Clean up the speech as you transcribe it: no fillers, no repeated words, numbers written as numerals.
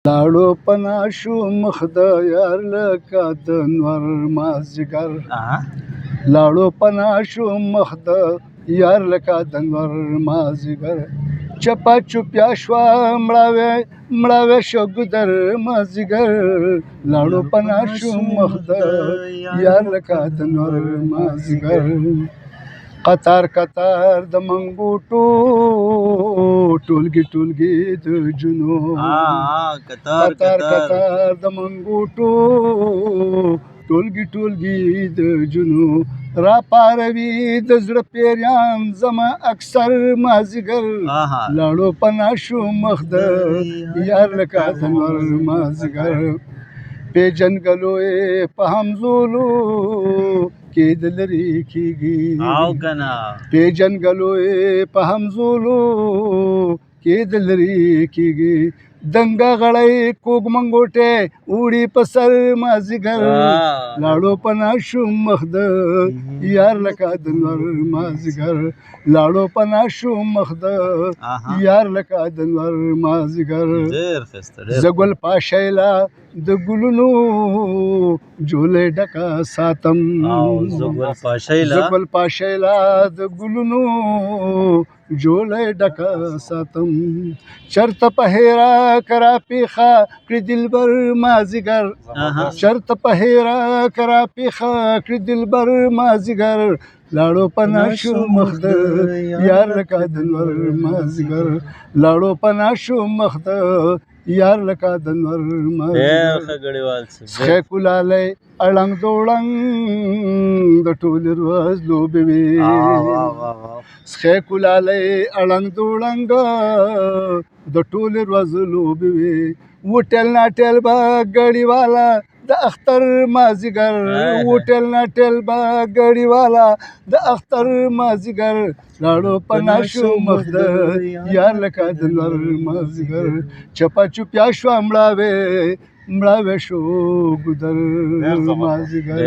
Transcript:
لاړو پنا شو مخ د یار لکه د نور مازدیګر لاړو پنا شو مخ د یار لکه د نور مازدیګر چپا چوپیا شوه مړاوی شو ګودر مازدیګر لاړو پنا شو مخ د یار لکه د نور مازدیګر قطار قطار د منګوټو ټولګي د جنو قطار قطار د منګوټو ټولګي د جنو را پاروي د زړه پیریان زما اکثر مازدیګر لاړو پنا شو مخ د یار لکه د نور مازدیګر پیژنګلو یې په همزولو کې د لرې کېږي پیژنګلو یې په همزولو کې د لرې کېږي دنګه غړی کوږ منګوټی وړي په سر مازدیګر لاړو پنا شو مخ د یار لکه د نور مازدیګر لاړو پنا شو مخ د یار لکه د نور مازدیګر زه ګل پاشیلا د ګلونو جولې ډکه ساتم زه ګل پاشیلا د ګلونو جولې ډکه ساتم چرته په هیرا کرا پیخه کړي دلبر مازدیګر چرته په هیرا کرا پیخه کړي دلبر مازدیګر لاړو پنا شو مخ د یار لکه د نور مازدیګر لاړو پنا شو مخ د یار لکه د نور مازدیګر سخی کلالی اړنګ دوړنګ د ټولې ورځ لوبې وې سخی کلالی اړنګ دوړنګ د ټولې ورځ لوبې وې وټل ناټل به ګړی والا د اختر مازدیګر وټل ناټل به ګړی والا د اختر مازدیګر لاړو پنا شو مخ د یار لکه د نور مازدیګر چپا چوپیا شوه مړاوی شو ګودر مازدیګر